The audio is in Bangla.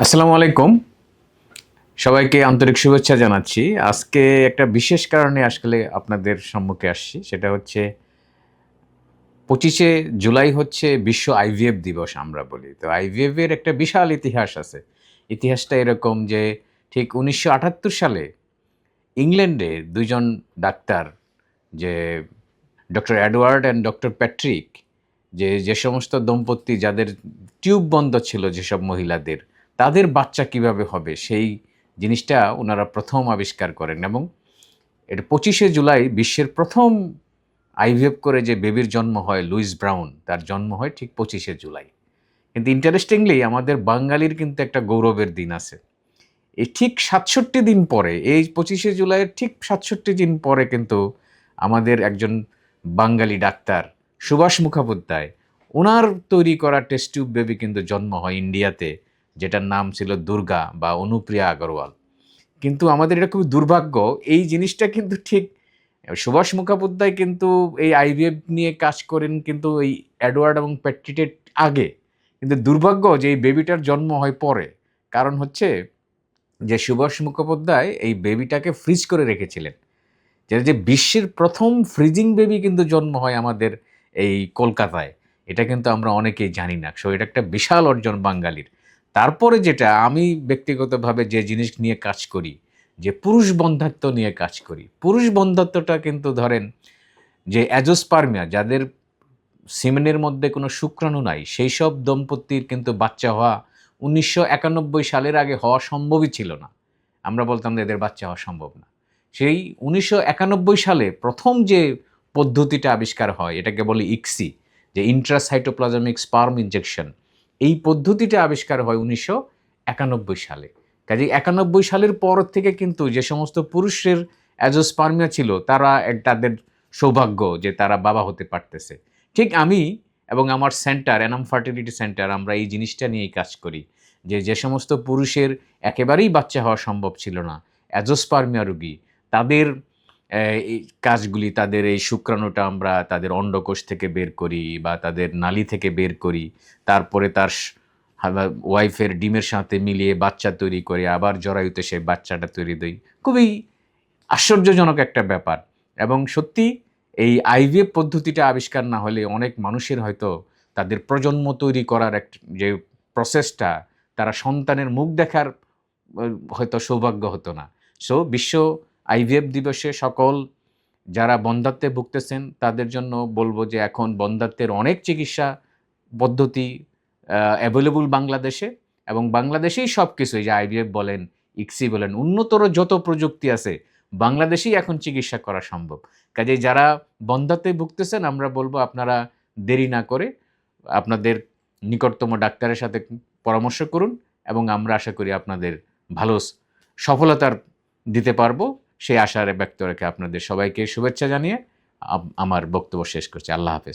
আসসালামু আলাইকুম। সবাইকে আন্তরিক শুভেচ্ছা জানাচ্ছি। আজকে একটা বিশেষ কারণে আসলে আপনাদের সম্মুখে আসছি। সেটা হচ্ছে ২৫শে জুলাই হচ্ছে বিশ্ব আইভিএফ দিবস আমরা বলি। তো আইভিএফ এর একটা বিশাল ইতিহাস আছে। ইতিহাসটা এরকম যে ঠিক ১৯৭৮ সালে ইংল্যান্ডে ২ জন ডাক্তার যে doctor Edward and doctor Patrick যে সমস্ত দম্পতি যাদের টিউব বন্ধ ছিল যেসব মহিলাদের, তাদের বাচ্চা কিভাবে হবে সেই জিনিসটা উনারা ১ম আবিষ্কার করেন এবং এটা ২৫শে জুলাই বিশ্বের ১ম আইভিএফ করে যে বেবির জন্ম হয় লুইস ব্রাউন, তার জন্ম হয় ঠিক ২৫শে জুলাই। কিন্তু ইন্টারেস্টিংলি আমাদের বাঙালির কিন্তু একটা গৌরবের দিন আছে। এই ঠিক ৬৭ দিন পরে, এই ২৫শে জুলাইয়ের ঠিক ৬৭ দিন পরে কিন্তু আমাদের একজন বাঙালি ডাক্তার সুভাষ মুখোপাধ্যায়, উনার তৈরি করা টেস্ট টিউব বেবি কিন্তু জন্ম হয় ইন্ডিয়াতে, যেটার নাম ছিল দুর্গা বা অনুপ্রিয়া আগরওয়াল। কিন্তু আমাদের এটা খুবই দুর্ভাগ্য, এই জিনিসটা কিন্তু ঠিক সুভাষ মুখোপাধ্যায় কিন্তু এই আইভিএফ নিয়ে কাজ করেন কিন্তু এই এডওয়ার্ড এবং প্যাট্রিটের আগে। কিন্তু দুর্ভাগ্য যে এই বেবিটার জন্ম হয় পরে। কারণ হচ্ছে যে সুভাষ মুখোপাধ্যায় এই বেবিটাকে ফ্রিজ করে রেখেছিলেন। যেটা যে বিশ্বের ১ম ফ্রিজিং বেবি কিন্তু জন্ম হয় আমাদের এই কলকাতায়। এটা কিন্তু আমরা অনেকেই জানি না। সো এটা একটা বিশাল অর্জন বাঙালির। তারপরে যেটা আমি ব্যক্তিগতভাবে যে জিনিস নিয়ে কাজ করি, যে পুরুষ বন্ধ্যাত্ব নিয়ে কাজ করি। পুরুষ বন্ধ্যাত্বটা কিন্তু ধরেন যে অ্যাজোস্পার্মিয়া যাদের সিমেনের মধ্যে কোনো শুক্রাণু নাই, সেইসব দম্পতির কিন্তু বাচ্চা হওয়া ১৯৯১ সালের আগে হওয়া সম্ভবই ছিল না। আমরা বলতাম যে এদের বাচ্চা হওয়া সম্ভব না। সেই ১৯৯১ সালে ১ম যে পদ্ধতিটা আবিষ্কার হয় এটাকে বলে ইকসি, যে ইন্ট্রাসাইটোপ্লাজমিক স্পার্ম ইনজেকশন। এই পদ্ধতিটা আবিষ্কার হয় ১৯৯১ সালে। কাজেই ৯১ সালের পর থেকে কিন্তু যে সমস্ত পুরুষের অ্যাজোস্পার্মিয়া ছিল তারা তাদের সৌভাগ্য যে তারা বাবা হতে পারতেছে। ঠিক আমি এবং আমার সেন্টার এনাম ফার্টিলিটি সেন্টার আমরা এই জিনিসটা নিয়েই কাজ করি। যে সমস্ত পুরুষের একেবারেই বাচ্চা হওয়া সম্ভব ছিল না, অ্যাজোস্পার্মিয়া রোগী, তাদের এই কাজগুলি, তাদের এই শুক্রাণুটা আমরা তাদের অন্ডকোষ থেকে বের করি বা তাদের নালী থেকে বের করি। তারপরে তার ওয়াইফের ডিমের সাথে মিলিয়ে বাচ্চা তৈরি করে আবার জরায়ুতে সেই বাচ্চাটা তৈরি দেই। খুবই আশ্চর্যজনক একটা ব্যাপার এবং সত্যি এই আইভিএফ পদ্ধতিটা আবিষ্কার না হলে অনেক মানুষের হয়তো তাদের প্রজন্ম তৈরি করার যে প্রসেসটা, তারা সন্তানের মুখ দেখার হয়তো সৌভাগ্য হতো না। সো বিশ্ব আইভিএফ দিবসে সকল যারা বন্ধ্যাত্বে ভুগতেছেন তাদের জন্য বলবো যে এখন বন্ধ্যাত্বের অনেক চিকিৎসা পদ্ধতি অ্যাভেলেবল বাংলাদেশে, এবং বাংলাদেশেই সব কিছু এই যে আইভিএফ বলেন, ইকসি বলেন, উন্নতর যত প্রযুক্তি আছে বাংলাদেশেই এখন চিকিৎসা করা সম্ভব। কাজেই যারা বন্ধ্যাত্বে ভুগতেছেন আমরা বলবো আপনারা দেরি না করে আপনাদের নিকটতম ডাক্তারের সাথে পরামর্শ করুন এবং আমরা আশা করি আপনাদের ভালো সফলতার দিতে পারবো সেই আশা ব্যক্ত রেখে আপনাদের সবাইকে শুভেচ্ছা জানিয়ে আমার বক্তব্য শেষ করছি। আল্লাহ হাফেজ।